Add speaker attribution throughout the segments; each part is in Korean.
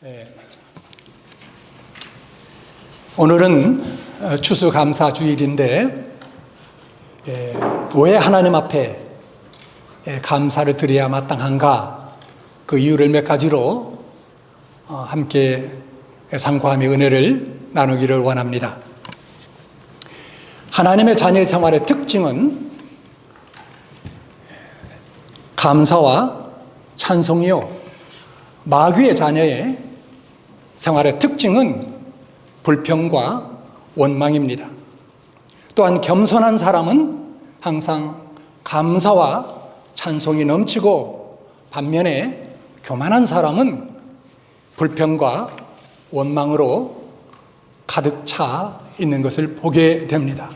Speaker 1: 네. 오늘은 추수감사주일인데 왜 하나님 앞에 감사를 드려야 마땅한가, 그 이유를 몇 가지로 함께 상고하며 은혜를 나누기를 원합니다. 하나님의 자녀 생활의 특징은 감사와 찬송이요, 마귀의 자녀의 생활의 특징은 불평과 원망입니다. 또한 겸손한 사람은 항상 감사와 찬송이 넘치고, 반면에 교만한 사람은 불평과 원망으로 가득 차 있는 것을 보게 됩니다.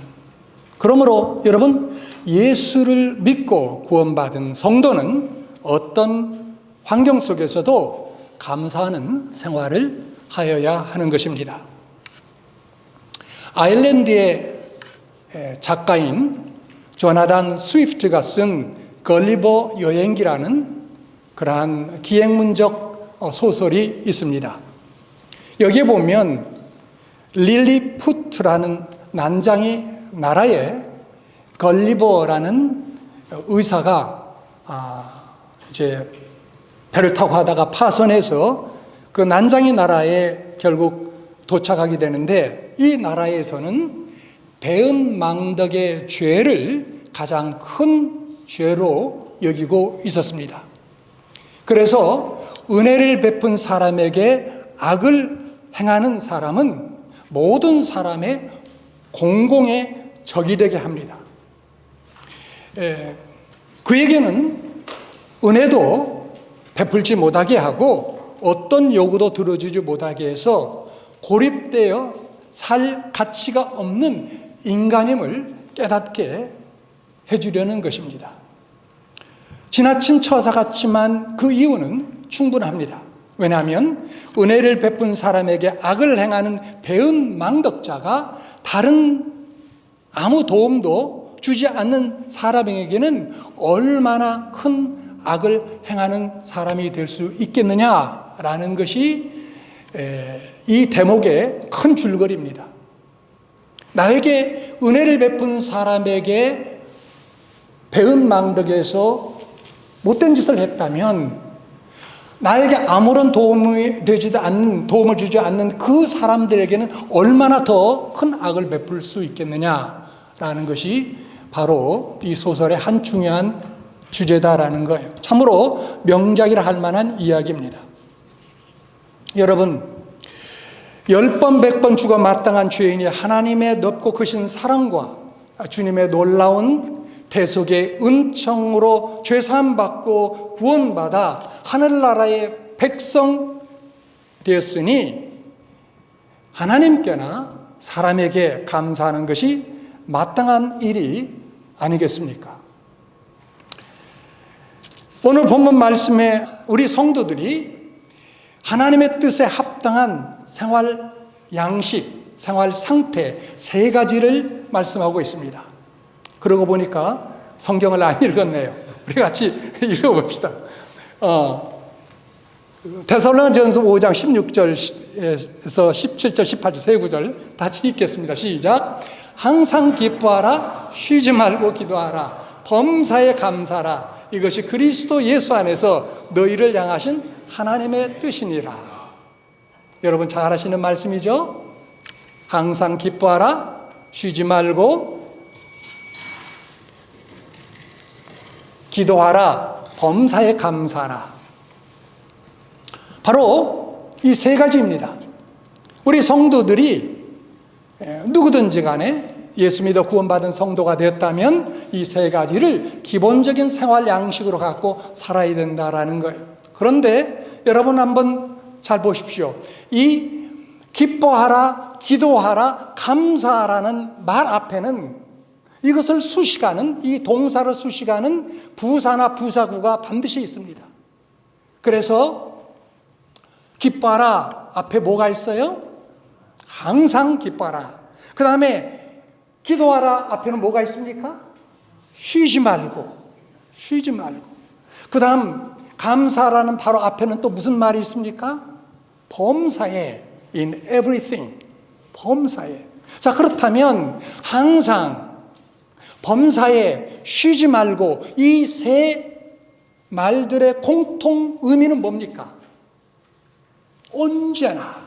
Speaker 1: 그러므로 여러분, 예수를 믿고 구원받은 성도는 어떤 환경 속에서도 감사하는 생활을 하여야 하는 것입니다. 아일랜드의 작가인 조나단 스위프트가 쓴 걸리버 여행기라는 그러한 기행문적 소설이 있습니다. 여기에 보면 릴리푸트라는 난장이 나라에 걸리버라는 의사가 이제 배를 타고 하다가 파선해서 그 난장이 나라에 결국 도착하게 되는데, 이 나라에서는 배은망덕의 죄를 가장 큰 죄로 여기고 있었습니다. 그래서 은혜를 베푼 사람에게 악을 행하는 사람은 모든 사람의 공공의 적이 되게 합니다. 그에게는 은혜도 베풀지 못하게 하고 어떤 요구도 들어주지 못하게 해서 고립되어 살 가치가 없는 인간임을 깨닫게 해주려는 것입니다. 지나친 처사 같지만 그 이유는 충분합니다. 왜냐하면 은혜를 베푼 사람에게 악을 행하는 배은망덕자가 다른 아무 도움도 주지 않는 사람에게는 얼마나 큰 악을 행하는 사람이 될 수 있겠느냐라는 것이 이 대목의 큰 줄거리입니다. 나에게 은혜를 베푼 사람에게 배은망덕에서 못된 짓을 했다면 나에게 아무런 도움을 주지 않는 그 사람들에게는 얼마나 더 큰 악을 베풀 수 있겠느냐라는 것이 바로 이 소설의 한 중요한 주제다라는 거예요. 참으로 명작이라 할 만한 이야기입니다. 여러분, 10번 100번 죽어 마땅한 죄인이 하나님의 넓고 크신 사랑과 주님의 놀라운 대속의 은총으로 죄사함 받고 구원받아 하늘나라의 백성 되었으니 하나님께나 사람에게 감사하는 것이 마땅한 일이 아니겠습니까? 오늘 본문 말씀에 우리 성도들이 하나님의 뜻에 합당한 생활 양식, 생활 상태 세 가지를 말씀하고 있습니다. 그러고 보니까 성경을 안 읽었네요. 우리 같이 읽어봅시다. 데살로니가전서 5장 16절에서 17절, 18절 세 구절 같이 읽겠습니다. 시작. 항상 기뻐하라, 쉬지 말고 기도하라, 범사에 감사하라. 이것이 그리스도 예수 안에서 너희를 향하신 하나님의 뜻이니라. 여러분 잘 아시는 말씀이죠? 항상 기뻐하라, 쉬지 말고 기도하라, 범사에 감사하라. 바로 이 세 가지입니다. 우리 성도들이 누구든지 간에 예수 믿어 구원받은 성도가 되었다면 이 세 가지를 기본적인 생활 양식으로 갖고 살아야 된다라는 거예요. 그런데 여러분 한번 잘 보십시오. 이 기뻐하라, 기도하라, 감사하라는 말 앞에는 이것을 수식하는, 이 동사를 수식하는 부사나 부사구가 반드시 있습니다. 그래서 기뻐하라 앞에 뭐가 있어요? 항상 기뻐하라. 그 다음에 기도하라 앞에는 뭐가 있습니까? 쉬지 말고. 그 다음 감사라는 바로 앞에는 또 무슨 말이 있습니까? 범사에, in everything, 범사에. 자, 그렇다면 항상 범사에 쉬지 말고 이 세 말들의 공통 의미는 뭡니까? 언제나.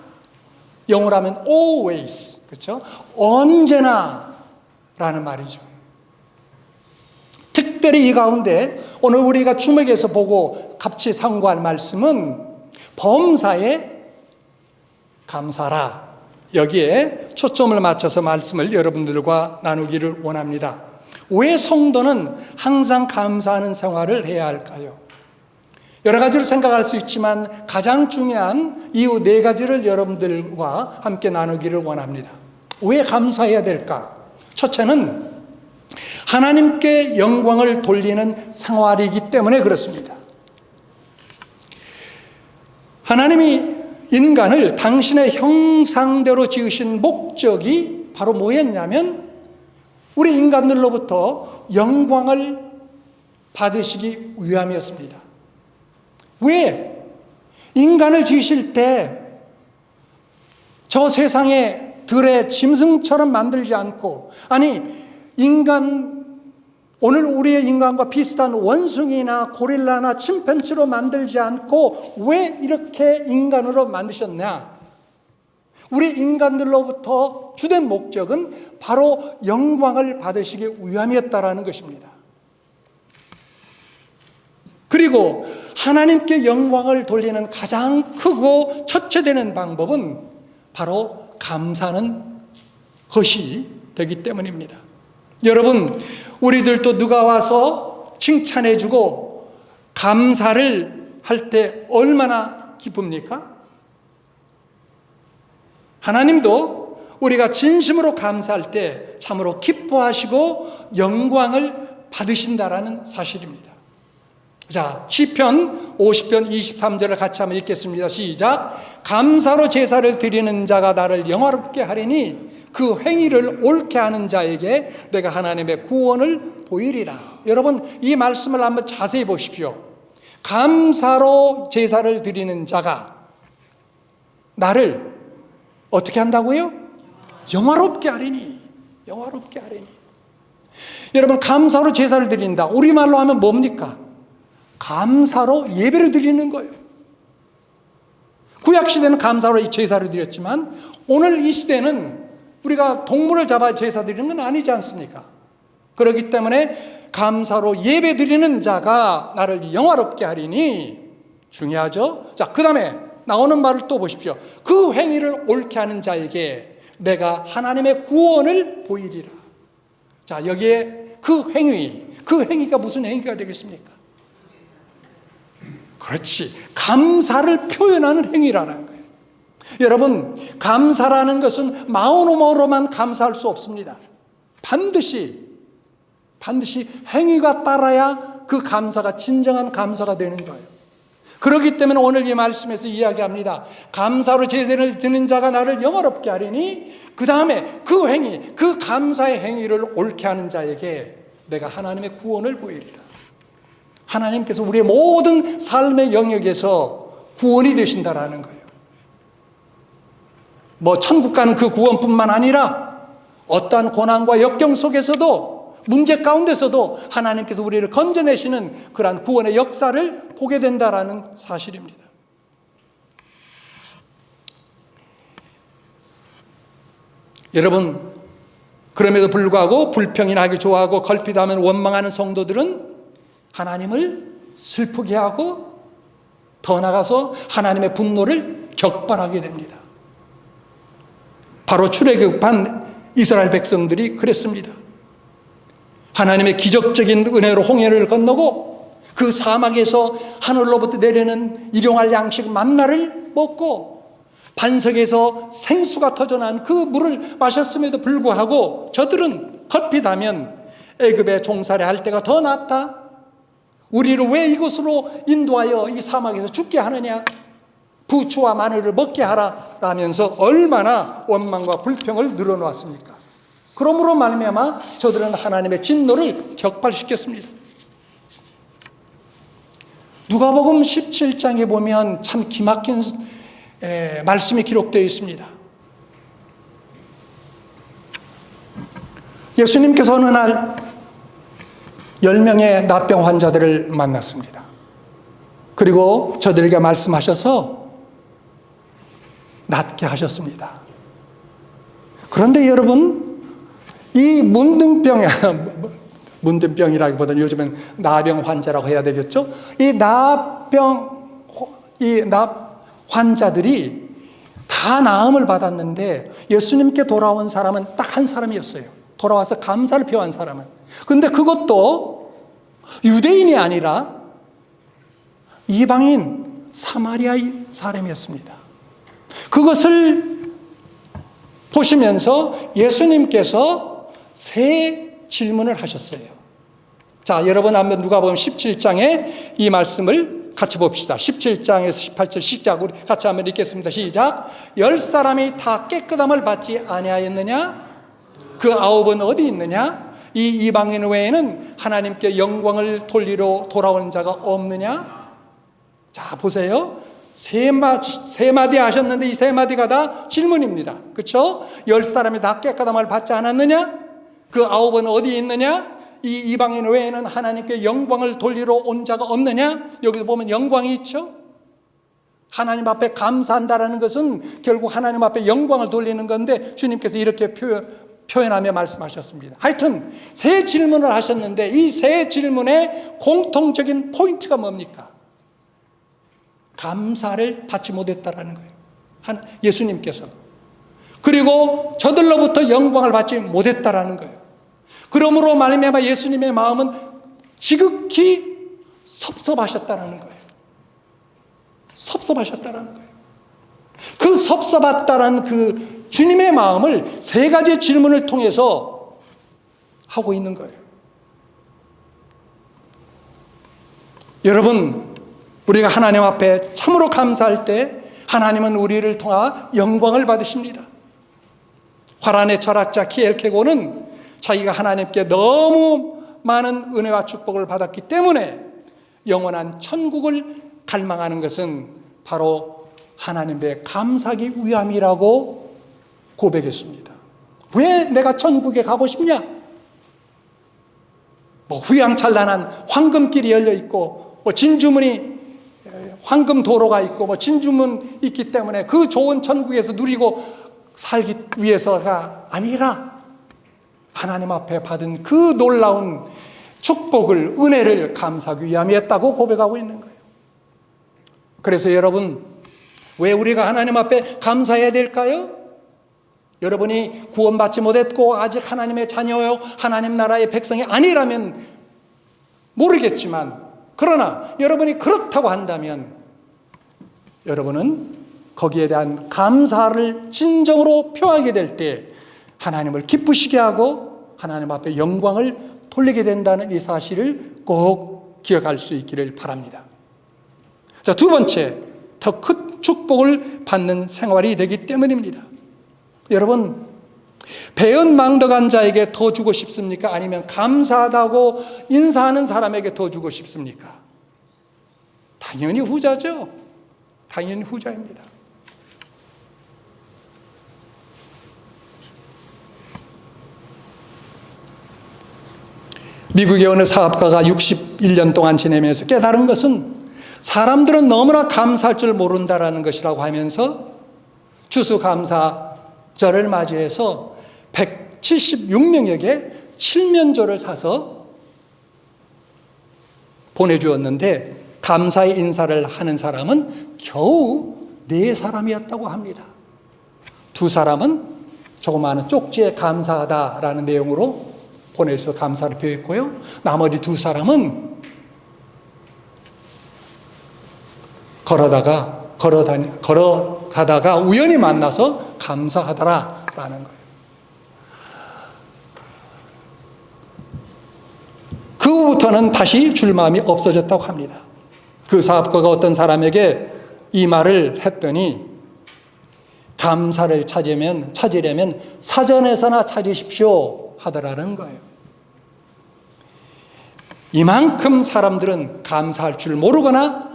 Speaker 1: 영어로 하면 always. 그렇죠? 언제나 라는 말이죠. 특별히 이 가운데 오늘 우리가 주목해서 보고 같이 상고할 말씀은 범사에 감사라. 여기에 초점을 맞춰서 말씀을 여러분들과 나누기를 원합니다. 왜 성도는 항상 감사하는 생활을 해야 할까요? 여러 가지로 생각할 수 있지만 가장 중요한 이유 네 가지를 여러분들과 함께 나누기를 원합니다. 왜 감사해야 될까? 첫째는 하나님께 영광을 돌리는 생활이기 때문에 그렇습니다. 하나님이 인간을 당신의 형상대로 지으신 목적이 바로 뭐였냐면 우리 인간들로부터 영광을 받으시기 위함이었습니다. 왜? 인간을 지으실 때 저 세상에 들의 짐승처럼 만들지 않고, 아니 오늘 우리의 인간과 비슷한 원숭이나 고릴라나 침팬지로 만들지 않고 왜 이렇게 인간으로 만드셨냐? 우리 인간들로부터 주된 목적은 바로 영광을 받으시기 위함이었다라는 것입니다. 그리고 하나님께 영광을 돌리는 가장 크고 첫째 되는 방법은 바로 감사하는 것이 되기 때문입니다. 여러분, 우리들도 누가 와서 칭찬해주고 감사를 할 때 얼마나 기쁩니까? 하나님도 우리가 진심으로 감사할 때 참으로 기뻐하시고 영광을 받으신다라는 사실입니다. 자, 시편 50편 23절을 같이 한번 읽겠습니다. 시작. 감사로 제사를 드리는 자가 나를 영화롭게 하리니 그 행위를 옳게 하는 자에게 내가 하나님의 구원을 보이리라. 여러분, 이 말씀을 한번 자세히 보십시오. 감사로 제사를 드리는 자가 나를 어떻게 한다고요? 영화롭게 하리니. 영화롭게 하리니. 여러분, 감사로 제사를 드린다. 우리말로 하면 뭡니까? 감사로 예배를 드리는 거예요. 구약시대는 감사로 제사를 드렸지만 오늘 이 시대는 우리가 동물을 잡아 제사 드리는 건 아니지 않습니까? 그렇기 때문에 감사로 예배 드리는 자가 나를 영화롭게 하리니 중요하죠. 자, 그 다음에 나오는 말을 또 보십시오. 그 행위를 옳게 하는 자에게 내가 하나님의 구원을 보이리라. 자, 여기에 그 행위가 무슨 행위가 되겠습니까? 그렇지, 감사를 표현하는 행위라는 거예요. 여러분, 감사라는 것은 마음으로만 감사할 수 없습니다. 반드시 행위가 따라야 그 감사가 진정한 감사가 되는 거예요. 그렇기 때문에 오늘 이 말씀에서 이야기합니다. 감사로 제사를 드리는 자가 나를 영화롭게 하리니 그 다음에 그 행위, 그 감사의 행위를 옳게 하는 자에게 내가 하나님의 구원을 보이리라. 하나님께서 우리의 모든 삶의 영역에서 구원이 되신다라는 거예요. 천국 가는 그 구원뿐만 아니라 어떠한 고난과 역경 속에서도 문제 가운데서도 하나님께서 우리를 건져내시는 그러한 구원의 역사를 보게 된다라는 사실입니다. 여러분, 그럼에도 불구하고 불평이나 하기 좋아하고 걸핏하면 원망하는 성도들은 하나님을 슬프게 하고 더 나아가서 하나님의 분노를 격발하게 됩니다. 바로 출애굽한 이스라엘 백성들이 그랬습니다. 하나님의 기적적인 은혜로 홍해를 건너고 그 사막에서 하늘로부터 내리는 일용할 양식 만나를 먹고 반석에서 생수가 터져난 그 물을 마셨음에도 불구하고 저들은 걸핏하면 애굽에 종살이 할 때가 더 낫다. 우리를 왜 이곳으로 인도하여 이 사막에서 죽게 하느냐? 부추와 마늘을 먹게 하라 라면서 얼마나 원망과 불평을 늘어놓았습니까? 그러므로 말미암아 저들은 하나님의 진노를 격발시켰습니다. 누가복음 17장에 보면 참 기막힌 말씀이 기록되어 있습니다. 예수님께서 어느 날 10명의 납병 환자들을 만났습니다. 그리고 저들에게 말씀하셔서 낫게 하셨습니다. 그런데 여러분, 이 문둥병이라기보다는 요즘엔 나병 환자라고 해야 되겠죠? 이 납 환자들이 다 나음을 받았는데 예수님께 돌아온 사람은 딱 한 사람이었어요. 돌아와서 감사를 표한 사람은. 근데 그것도 유대인이 아니라 이방인 사마리아의 사람이었습니다. 그것을 보시면서 예수님께서 세 질문을 하셨어요. 자, 여러분 한번 누가복음 17장에 이 말씀을 같이 봅시다. 17장에서 18절 시작, 우리 같이 한번 읽겠습니다. 시작. 10사람이 다 깨끗함을 받지 아니하였느냐? 그 9은 어디 있느냐? 이 이방인 외에는 하나님께 영광을 돌리러 돌아오는 자가 없느냐? 자, 보세요. 세 마디 하셨는데 이 세 마디가 다 질문입니다. 그렇죠? 10사람이 다 깨끗함을 받지 않았느냐? 그 9은 어디 있느냐? 이 이방인 외에는 하나님께 영광을 돌리러 온 자가 없느냐? 여기서 보면 영광이 있죠. 하나님 앞에 감사한다라는 것은 결국 하나님 앞에 영광을 돌리는 건데 주님께서 이렇게 표현하며 말씀하셨습니다. 하여튼 세 질문을 하셨는데 이 세 질문의 공통적인 포인트가 뭡니까? 감사를 받지 못했다라는 거예요. 예수님께서. 그리고 저들로부터 영광을 받지 못했다라는 거예요. 그러므로 말미암아 예수님의 마음은 지극히 섭섭하셨다라는 거예요. 섭섭하셨다라는 거예요. 그 섭섭했다라는 그 주님의 마음을 세 가지 질문을 통해서 하고 있는 거예요. 여러분, 우리가 하나님 앞에 참으로 감사할 때 하나님은 우리를 통해 영광을 받으십니다. 화란의 철학자 키엘케고는 자기가 하나님께 너무 많은 은혜와 축복을 받았기 때문에 영원한 천국을 갈망하는 것은 바로 하나님의 감사하기 위함이라고 고백했습니다. 왜 내가 천국에 가고 싶냐? 뭐 휘황찬란한 황금길이 열려 있고 뭐 진주문이 황금 도로가 있고 뭐 진주문 있기 때문에 그 좋은 천국에서 누리고 살기 위해서가 아니라 하나님 앞에 받은 그 놀라운 축복을, 은혜를 감사하기 위함이었다고 고백하고 있는 거예요. 그래서 여러분, 왜 우리가 하나님 앞에 감사해야 될까요? 여러분이 구원받지 못했고 아직 하나님의 자녀요 하나님 나라의 백성이 아니라면 모르겠지만, 그러나 여러분이 그렇다고 한다면 여러분은 거기에 대한 감사를 진정으로 표하게 될 때 하나님을 기쁘시게 하고 하나님 앞에 영광을 돌리게 된다는 이 사실을 꼭 기억할 수 있기를 바랍니다. 자, 두 번째, 더 큰 축복을 받는 생활이 되기 때문입니다. 여러분, 배은망덕한 자에게 더 주고 싶습니까? 아니면 감사하다고 인사하는 사람에게 더 주고 싶습니까? 당연히 후자죠. 당연히 후자입니다. 미국의 어느 사업가가 61년 동안 지내면서 깨달은 것은 사람들은 너무나 감사할 줄 모른다라는 것이라고 하면서 추수감사절을 맞이해서 176명에게 칠면조를 사서 보내주었는데 감사의 인사를 하는 사람은 겨우 4사람이었다고 합니다. 2사람은 조그마한 쪽지에 감사하다라는 내용으로 보내서 감사를 표했고요. 나머지 2사람은 걸어가다가 우연히 만나서 감사하더라라는 거예요. 그 후부터는 다시 줄 마음이 없어졌다고 합니다. 그 사업가가 어떤 사람에게 이 말을 했더니 감사를 찾으려면 사전에서나 찾으십시오 하더라는 거예요. 이만큼 사람들은 감사할 줄 모르거나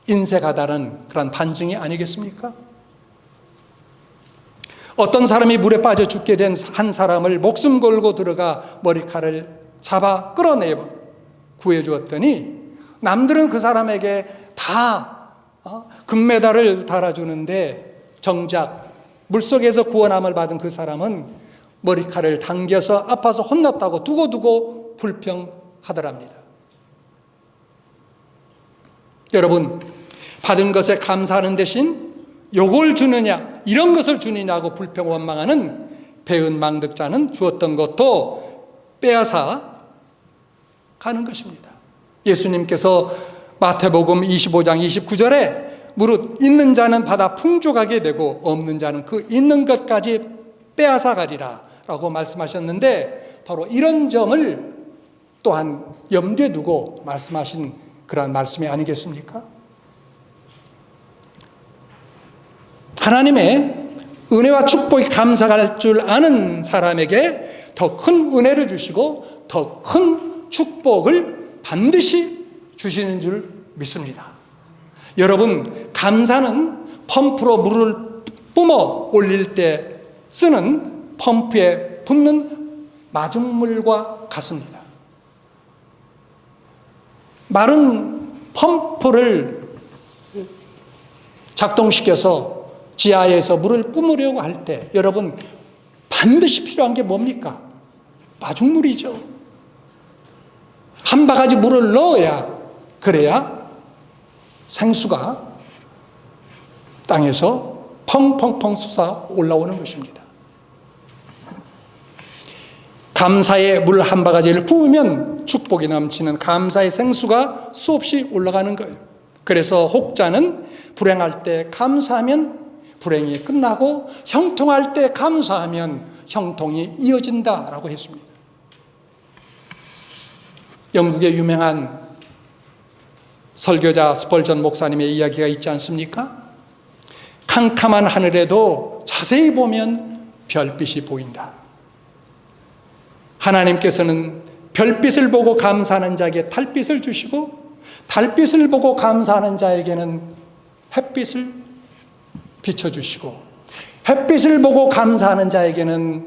Speaker 1: 인색하다는 그런 반증이 아니겠습니까? 어떤 사람이 물에 빠져 죽게 된 한 사람을 목숨 걸고 들어가 머리칼을 잡아 끌어내 구해주었더니 남들은 그 사람에게 다 금메달을 달아주는데 정작 물속에서 구원함을 받은 그 사람은 머리칼을 당겨서 아파서 혼났다고 두고두고 불평하더랍니다. 여러분, 받은 것에 감사하는 대신 요걸 주느냐, 이런 것을 주느냐고 불평 원망하는 배은망덕자는 주었던 것도 빼앗아 가는 것입니다. 예수님께서 마태복음 25장 29절에 무릇 있는 자는 받아 풍족하게 되고 없는 자는 그 있는 것까지 빼앗아 가리라 라고 말씀하셨는데, 바로 이런 점을 또한 염두에 두고 말씀하신 그러한 말씀이 아니겠습니까? 하나님의 은혜와 축복이 감사할 줄 아는 사람에게 더 큰 은혜를 주시고 더 큰 축복을 반드시 주시는 줄 믿습니다. 여러분, 감사는 펌프로 물을 뿜어 올릴 때 쓰는 펌프에 붓는 마중물과 같습니다. 마른 펌프를 작동시켜서 지하에서 물을 뿜으려고 할 때 여러분, 반드시 필요한 게 뭡니까? 마중물이죠. 한 바가지 물을 넣어야, 그래야 생수가 땅에서 펑펑펑 솟아 올라오는 것입니다. 감사의 물 한 바가지를 부으면 축복이 넘치는 감사의 생수가 수없이 올라가는 거예요. 그래서 혹자는 불행할 때 감사하면 불행이 끝나고 형통할 때 감사하면 형통이 이어진다라고 했습니다. 영국의 유명한 설교자 스펄전 목사님의 이야기가 있지 않습니까? 캄캄한 하늘에도 자세히 보면 별빛이 보인다. 하나님께서는 별빛을 보고 감사하는 자에게 달빛을 주시고 달빛을 보고 감사하는 자에게는 햇빛을 비춰주시고 햇빛을 보고 감사하는 자에게는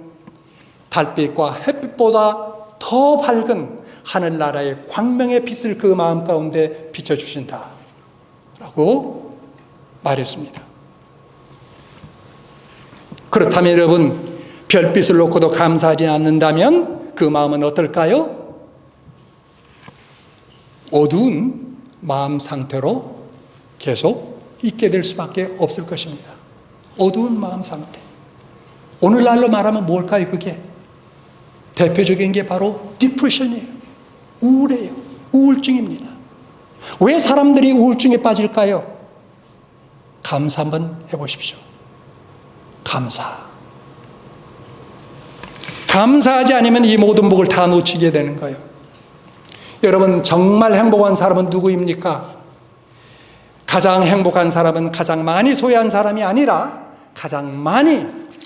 Speaker 1: 달빛과 햇빛보다 더 밝은 하늘나라의 광명의 빛을 그 마음 가운데 비춰주신다 라고 말했습니다. 그렇다면 여러분, 별빛을 놓고도 감사하지 않는다면 그 마음은 어떨까요? 어두운 마음 상태로 계속 있게 될 수밖에 없을 것입니다. 어두운 마음 상태. 오늘날로 말하면 뭘까요? 그게 대표적인 게 바로 디프레션이에요. 우울해요. 우울증입니다. 왜 사람들이 우울증에 빠질까요? 감사 한번 해보십시오. 감사하지 않으면 이 모든 복을 다 놓치게 되는 거예요. 여러분, 정말 행복한 사람은 누구입니까? 가장 행복한 사람은 가장 많이 소유한 사람이 아니라 가장 많이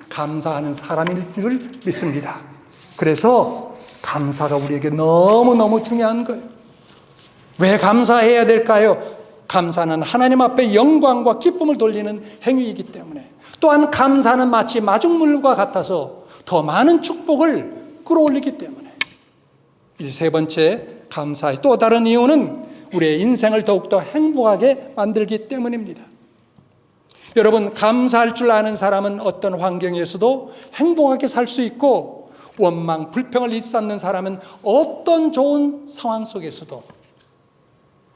Speaker 1: 감사하는 사람일 줄 믿습니다. 그래서 감사가 우리에게 너무너무 중요한 거예요. 왜 감사해야 될까요? 감사는 하나님 앞에 영광과 기쁨을 돌리는 행위이기 때문에, 또한 감사는 마치 마중물과 같아서 더 많은 축복을 끌어올리기 때문에. 이제 세 번째, 감사의 또 다른 이유는 우리의 인생을 더욱더 행복하게 만들기 때문입니다. 여러분, 감사할 줄 아는 사람은 어떤 환경에서도 행복하게 살 수 있고, 원망, 불평을 일삼는 사람은 어떤 좋은 상황 속에서도,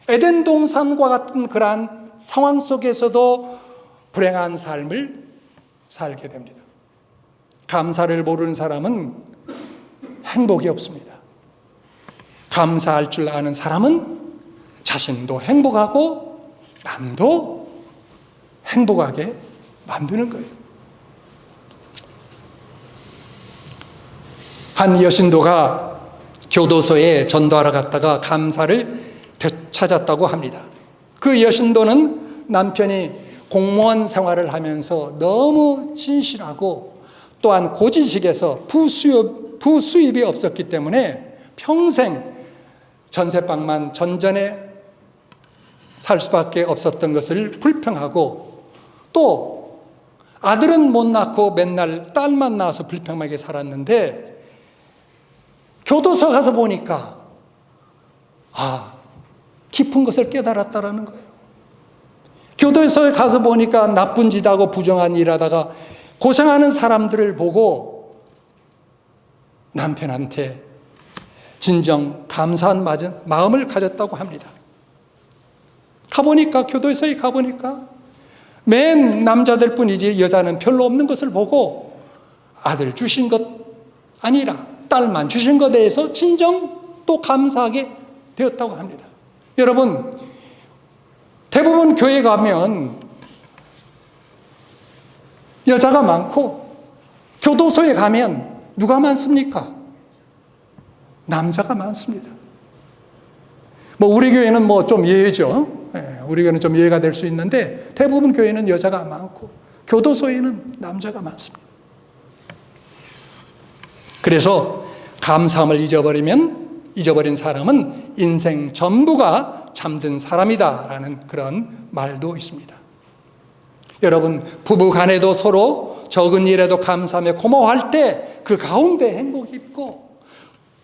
Speaker 1: 에덴 동산과 같은 그러한 상황 속에서도 불행한 삶을 살게 됩니다. 감사를 모르는 사람은 행복이 없습니다. 감사할 줄 아는 사람은 자신도 행복하고 남도 행복하게 만드는 거예요. 한 여신도가 교도소에 전도하러 갔다가 감사를 되찾았다고 합니다. 그 여신도는 남편이 공무원 생활을 하면서 너무 진실하고 또한 고지식에서 부수입이 없었기 때문에 평생 전세방만 전전에 살 수밖에 없었던 것을 불평하고, 또 아들은 못 낳고 맨날 딸만 낳아서 불평하게 살았는데 교도소 가서 보니까 깊은 것을 깨달았다라는 거예요. 교도소에 가서 보니까 나쁜 짓하고 부정한 일하다가 고생하는 사람들을 보고 남편한테 진정 감사한 마음을 가졌다고 합니다. 가보니까, 교도소에 가보니까 맨 남자들 뿐이지 여자는 별로 없는 것을 보고 아들 주신 것 아니라 딸만 주신 것에 대해서 진정 또 감사하게 되었다고 합니다. 여러분, 대부분 교회 가면 여자가 많고 교도소에 가면 누가 많습니까? 남자가 많습니다. 우리 교회는 좀 예외죠. 우리 교회는 좀 예외가 될 수 있는데 대부분 교회는 여자가 많고 교도소에는 남자가 많습니다. 그래서 감사함을 잊어버린 사람은 인생 전부가 잠든 사람이다라는 그런 말도 있습니다. 여러분, 부부 간에도 서로 적은 일에도 감사하며 고마워할 때 그 가운데 행복이 있고,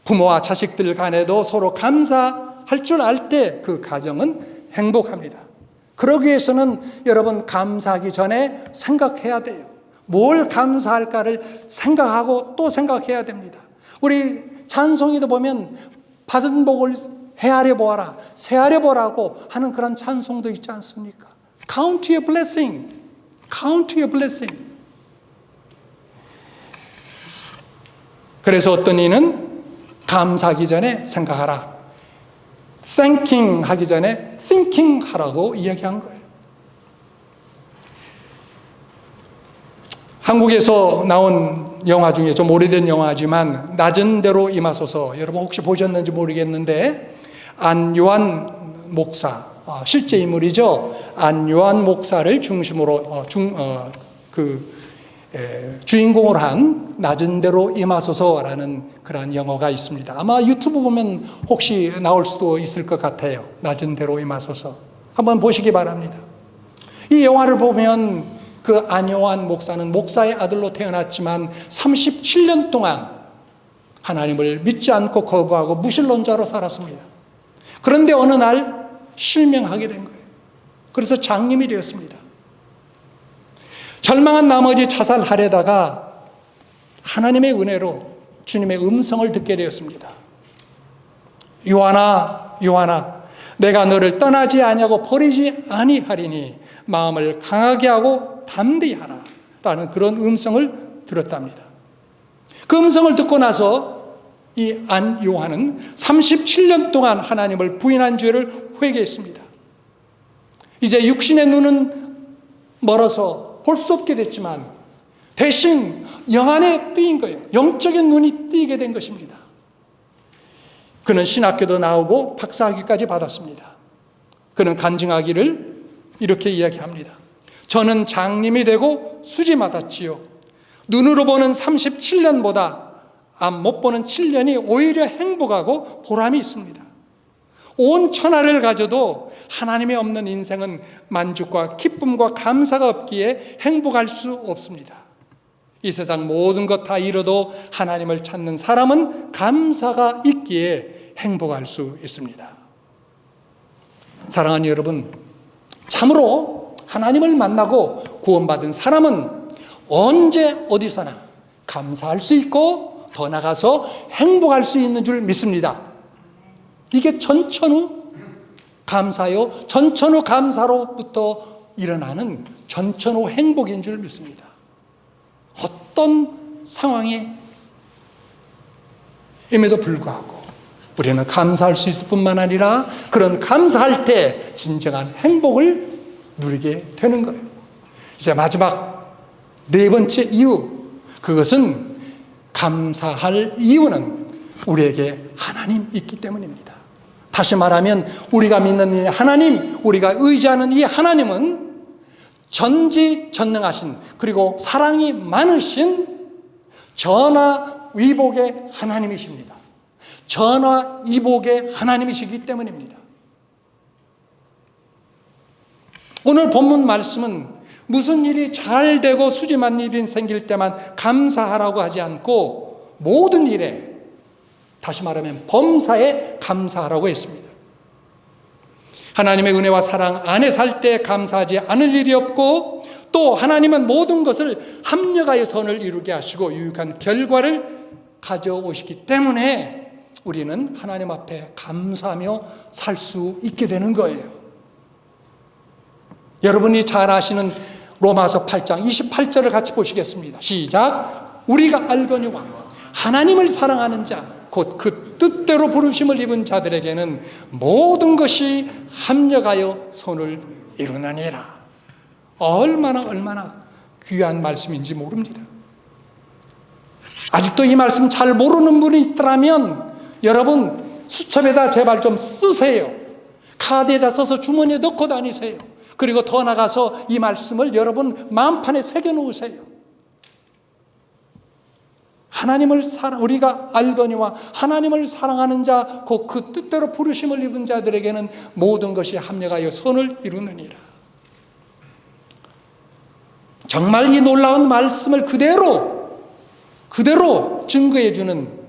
Speaker 1: 부모와 자식들 간에도 서로 감사할 줄 알 때 그 가정은 행복합니다. 그러기 위해서는 여러분, 감사하기 전에 생각해야 돼요. 뭘 감사할까를 생각하고 또 생각해야 됩니다. 우리 찬송이도 보면 받은 복을 헤아려 보아라, 세아려 보라고 하는 그런 찬송도 있지 않습니까? Count your blessing. Count your blessing. 그래서 어떤 이는 감사하기 전에 생각하라, thanking 하기 전에 thinking 하라고 이야기한 거예요. 한국에서 나온 영화 중에 좀 오래된 영화지만 낮은 대로 임하소서, 여러분 혹시 보셨는지 모르겠는데 안요한 목사, 실제 인물이죠. 안요한 목사를 중심으로 주인공을 한 낮은 대로 임하소서라는 그런 영화가 있습니다. 아마 유튜브 보면 혹시 나올 수도 있을 것 같아요. 낮은 대로 임하소서 한번 보시기 바랍니다. 이 영화를 보면 그 안요한 목사는 목사의 아들로 태어났지만 37년 동안 하나님을 믿지 않고 거부하고 무신론자로 살았습니다. 그런데 어느 날 실명하게 된 거예요. 그래서 장님이 되었습니다. 절망한 나머지 자살하려다가 하나님의 은혜로 주님의 음성을 듣게 되었습니다. 요한아, 요한아, 내가 너를 떠나지 아니하고 버리지 아니하리니 마음을 강하게 하고 담대히 하라 라는 그런 음성을 들었답니다. 그 음성을 듣고 나서 이 안 요한은 37년 동안 하나님을 부인한 죄를 회개했습니다. 이제 육신의 눈은 멀어서 볼 수 없게 됐지만 대신 영안에 뜨인 거예요. 영적인 눈이 뜨이게 된 것입니다. 그는 신학교도 나오고 박사학위까지 받았습니다. 그는 간증하기를 이렇게 이야기합니다. 저는 장님이 되고 수지 맞았지요. 눈으로 보는 37년보다 앞 못 보는 7년이 오히려 행복하고 보람이 있습니다. 온 천하를 가져도 하나님이 없는 인생은 만족과 기쁨과 감사가 없기에 행복할 수 없습니다. 이 세상 모든 것 다 잃어도 하나님을 찾는 사람은 감사가 있기에 행복할 수 있습니다. 사랑하는 여러분, 참으로 하나님을 만나고 구원받은 사람은 언제 어디서나 감사할 수 있고 더 나아가서 행복할 수 있는 줄 믿습니다. 이게 전천후 감사요, 전천후 감사로부터 일어나는 전천후 행복인 줄 믿습니다. 어떤 상황임에도 불구하고 우리는 감사할 수 있을 뿐만 아니라 그런 감사할 때 진정한 행복을 누리게 되는 거예요. 이제 마지막 네 번째 이유, 그것은 감사할 이유는 우리에게 하나님 있기 때문입니다. 다시 말하면 우리가 믿는 이 하나님, 우리가 의지하는 이 하나님은 전지전능하신, 그리고 사랑이 많으신 전화위복의 하나님이십니다. 전화위복의 하나님이시기 때문입니다. 오늘 본문 말씀은 무슨 일이 잘 되고 수지만 일이 생길 때만 감사하라고 하지 않고 모든 일에, 다시 말하면 범사에 감사하라고 했습니다. 하나님의 은혜와 사랑 안에 살 때 감사하지 않을 일이 없고, 또 하나님은 모든 것을 합력하여 선을 이루게 하시고 유익한 결과를 가져오시기 때문에 우리는 하나님 앞에 감사하며 살 수 있게 되는 거예요. 여러분이 잘 아시는 로마서 8장 28절을 같이 보시겠습니다. 시작. 우리가 알거니와 하나님을 사랑하는 자 곧 그 뜻대로 부르심을 입은 자들에게는 모든 것이 합력하여 선을 이루느니라. 얼마나 귀한 말씀인지 모릅니다. 아직도 이 말씀 잘 모르는 분이 있더라면 여러분 수첩에다 제발 좀 쓰세요. 카드에다 써서 주머니에 넣고 다니세요. 그리고 더 나가서 이 말씀을 여러분 마음판에 새겨 놓으세요. 우리가 알거니와 하나님을 사랑하는 자 곧 그 뜻대로 부르심을 입은 자들에게는 모든 것이 합력하여 선을 이루느니라. 정말 이 놀라운 말씀을 그대로 증거해 주는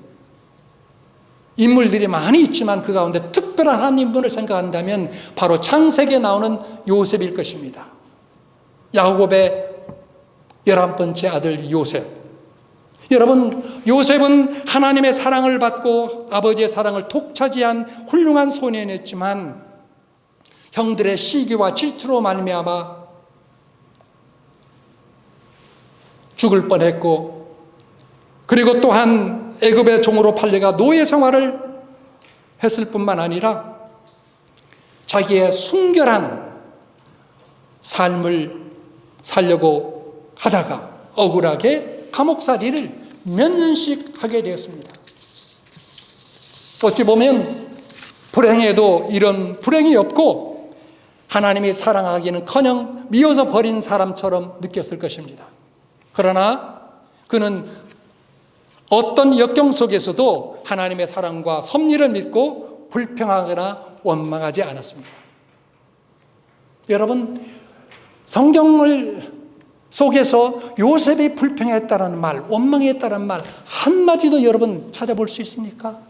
Speaker 1: 인물들이 많이 있지만 그 가운데 특별한 한 인물을 생각한다면 바로 창세기에 나오는 요셉일 것입니다. 야곱의 11번째 아들 요셉. 여러분, 요셉은 하나님의 사랑을 받고 아버지의 사랑을 독차지한 훌륭한 소년이었지만 형들의 시기와 질투로 말미암아 죽을 뻔했고, 그리고 또한 애굽의 종으로 팔려가 노예 생활을 했을 뿐만 아니라 자기의 순결한 삶을 살려고 하다가 억울하게 감옥살이를 몇 년씩 하게 되었습니다. 어찌 보면 불행에도 이런 불행이 없고 하나님이 사랑하기는커녕 미워서 버린 사람처럼 느꼈을 것입니다. 그러나 그는 어떤 역경 속에서도 하나님의 사랑과 섭리를 믿고 불평하거나 원망하지 않았습니다. 여러분, 성경을 속에서 요셉이 불평했다는 말, 원망했다는 말 한마디도 여러분 찾아볼 수 있습니까?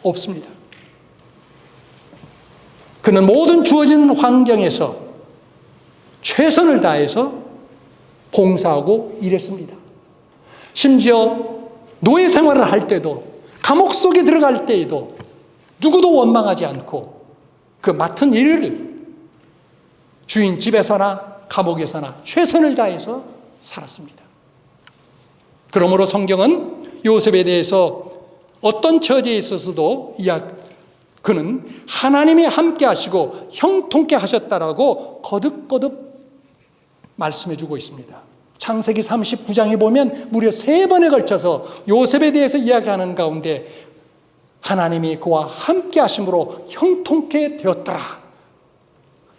Speaker 1: 없습니다. 그는 모든 주어진 환경에서 최선을 다해서 봉사하고 일했습니다. 심지어 노예 생활을 할 때도, 감옥 속에 들어갈 때에도 누구도 원망하지 않고 그 맡은 일을 주인 집에서나 감옥에서나 최선을 다해서 살았습니다. 그러므로 성경은 요셉에 대해서 어떤 처지에 있어서도 그는 하나님이 함께 하시고 형통케 하셨다라고 거듭거듭 말씀해 주고 있습니다. 창세기 39장에 보면 무려 3번에 걸쳐서 요셉에 대해서 이야기하는 가운데 하나님이 그와 함께 하심으로 형통케 되었더라,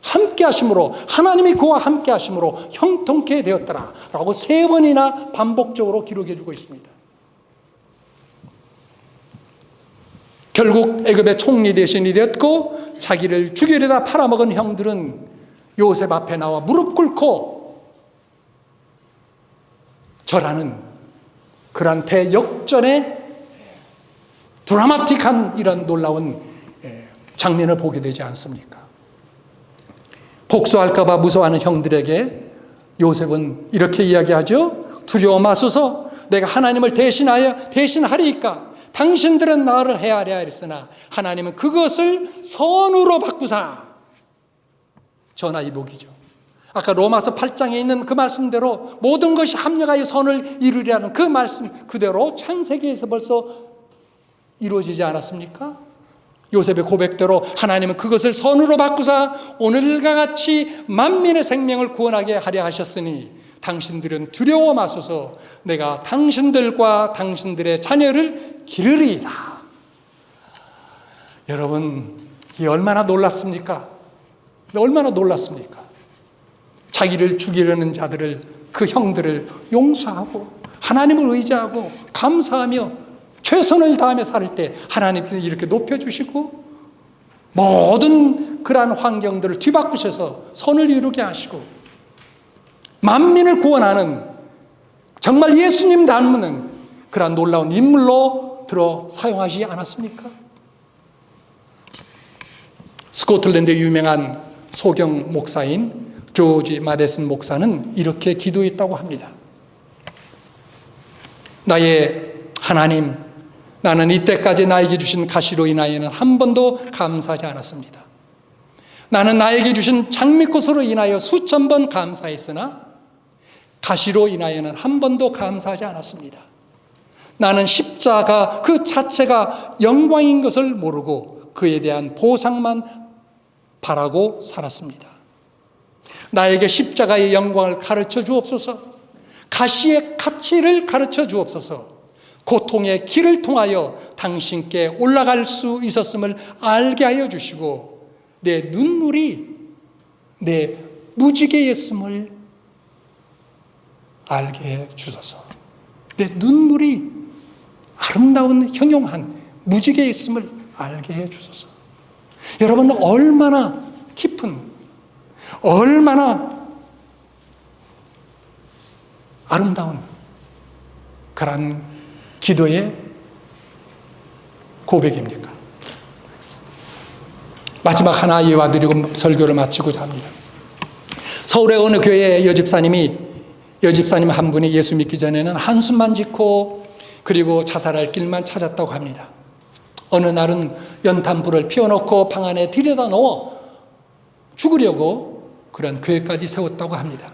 Speaker 1: 함께 하심으로, 하나님이 그와 함께 하심으로 형통케 되었더라 라고 3번이나 반복적으로 기록해 주고 있습니다. 결국 애굽의 총리 대신이 되었고 자기를 죽이려다 팔아먹은 형들은 요셉 앞에 나와 무릎 꿇고 절하는 그런 대역전의 드라마틱한 이런 놀라운 장면을 보게 되지 않습니까? 복수할까 봐 무서워하는 형들에게 요셉은 이렇게 이야기하죠. 두려워 마소서, 내가 하나님을 대신하리이까. 당신들은 나를 헤아려 했으나 하나님은 그것을 선으로 바꾸사. 전화위복이죠. 아까 로마서 8장에 있는 그 말씀대로 모든 것이 합력하여 선을 이루리라는 그 말씀 그대로 창세기에서 벌써 이루어지지 않았습니까? 요셉의 고백대로 하나님은 그것을 선으로 바꾸사 오늘과 같이 만민의 생명을 구원하게 하려 하셨으니 당신들은 두려워 마소서, 내가 당신들과 당신들의 자녀를 기르리이다. 여러분, 이게 얼마나 놀랍습니까? 얼마나 놀랍습니까? 자기를 죽이려는 자들을, 그 형들을 용서하고 하나님을 의지하고 감사하며 최선을 다하며 살 때 하나님께서 이렇게 높여주시고 모든 그러한 환경들을 뒤바꾸셔서 선을 이루게 하시고 만민을 구원하는 정말 예수님 닮는 그러한 놀라운 인물로 들어 사용하지 않았습니까? 스코틀랜드의 유명한 소경 목사인 조지 마데슨 목사는 이렇게 기도했다고 합니다. 나의 하나님, 나는 이때까지 나에게 주신 가시로 인하여는 한 번도 감사하지 않았습니다. 나는 나에게 주신 장미꽃으로 인하여 수천 번 감사했으나 가시로 인하여는 한 번도 감사하지 않았습니다. 나는 십자가 그 자체가 영광인 것을 모르고 그에 대한 보상만 바라고 살았습니다. 나에게 십자가의 영광을 가르쳐 주옵소서, 가시의 가치를 가르쳐 주옵소서, 고통의 길을 통하여 당신께 올라갈 수 있었음을 알게 하여 주시고 내 눈물이 내 무지개였음을 알게 해 주소서. 내 눈물이 아름다운 형용한 무지개였음을 알게 해 주소서. 여러분, 얼마나 깊은, 얼마나 아름다운 그런 기도의 고백입니까? 마지막 하나 이어드리고 설교를 마치고자 합니다. 서울의 어느 교회의 여집사님 한 분이 예수 믿기 전에는 한숨만 짓고 그리고 자살할 길만 찾았다고 합니다. 어느 날은 연탄불을 피워놓고 방 안에 들여다 넣어 죽으려고 그런 계획까지 세웠다고 합니다.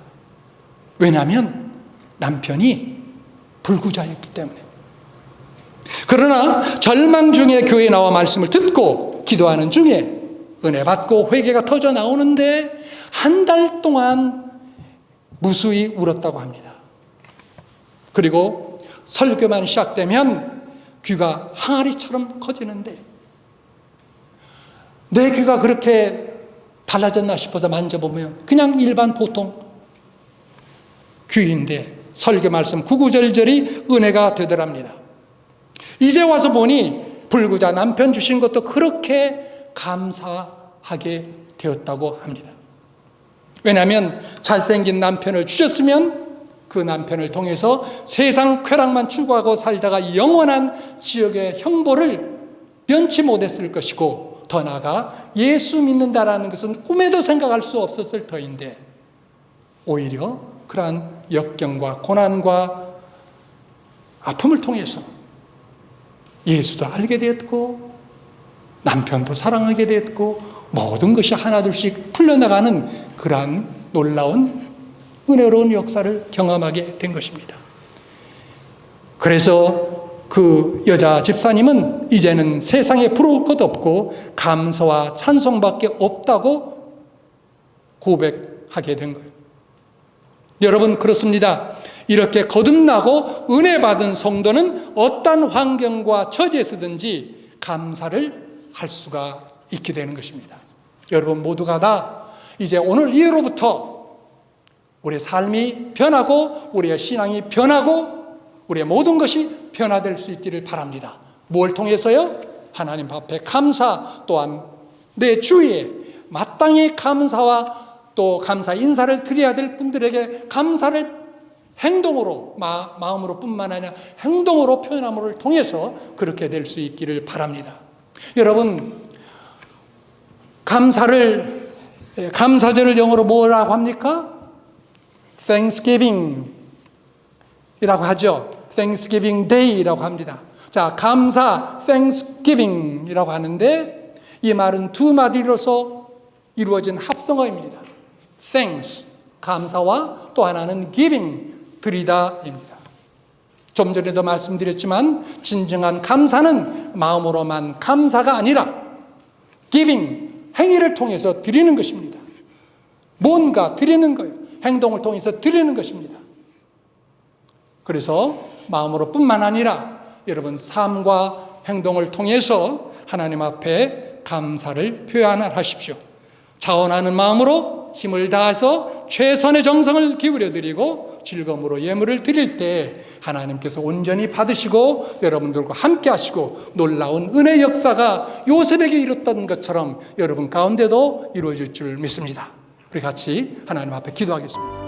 Speaker 1: 왜냐하면 남편이 불구자였기 때문에. 그러나 절망 중에 교회에 나와 말씀을 듣고 기도하는 중에 은혜 받고 회개가 터져 나오는데 한 달 동안 무수히 울었다고 합니다. 그리고 설교만 시작되면 귀가 항아리처럼 커지는데 내 귀가 그렇게 달라졌나 싶어서 만져보면 그냥 일반 보통 귀인데 설교 말씀 구구절절이 은혜가 되더랍니다. 이제 와서 보니 불구자 남편 주신 것도 그렇게 감사하게 되었다고 합니다. 왜냐하면 잘생긴 남편을 주셨으면 그 남편을 통해서 세상 쾌락만 추구하고 살다가 영원한 지옥의 형벌을 면치 못했을 것이고 더 나아가 예수 믿는다라는 것은 꿈에도 생각할 수 없었을 터인데 오히려 그러한 역경과 고난과 아픔을 통해서 예수도 알게 되었고 남편도 사랑하게 되었고 모든 것이 하나둘씩 풀려나가는 그러한 놀라운 은혜로운 역사를 경험하게 된 것입니다. 그래서 그 여자 집사님은 이제는 세상에 부러울 것 없고 감사와 찬송밖에 없다고 고백하게 된 거예요. 여러분, 그렇습니다. 이렇게 거듭나고 은혜 받은 성도는 어떤 환경과 처지에서든지 감사를 할 수가 있게 되는 것입니다. 여러분 모두가 다 이제 오늘 이후로부터 우리의 삶이 변하고 우리의 신앙이 변하고 우리의 모든 것이 변화될 수 있기를 바랍니다. 뭘 통해서요? 하나님 앞에 감사, 또한 내 주위에 마땅히 감사와 또 감사 인사를 드려야 될 분들에게 감사를 행동으로, 마음으로 뿐만 아니라 행동으로 표현함을 통해서 그렇게 될 수 있기를 바랍니다. 여러분, 감사절을 영어로 뭐라고 합니까? Thanksgiving 이라고 하죠. Thanksgiving Day라고 합니다. 자, 감사, Thanksgiving 이라고 하는데 이 말은 두 마디로서 이루어진 합성어입니다. Thanks, 감사와 또 하나는 giving, 드리다입니다. 좀 전에도 말씀드렸지만 진정한 감사는 마음으로만 감사가 아니라 giving, 행위를 통해서 드리는 것입니다. 뭔가 드리는 거예요. 행동을 통해서 드리는 것입니다. 그래서 마음으로 뿐만 아니라 여러분 삶과 행동을 통해서 하나님 앞에 감사를 표현하십시오. 자원하는 마음으로 힘을 다해서 최선의 정성을 기울여 드리고 즐거움으로 예물을 드릴 때 하나님께서 온전히 받으시고 여러분들과 함께 하시고 놀라운 은혜 역사가 요셉에게 이뤘던 것처럼 여러분 가운데도 이루어질 줄 믿습니다. 우리 같이 하나님 앞에 기도하겠습니다.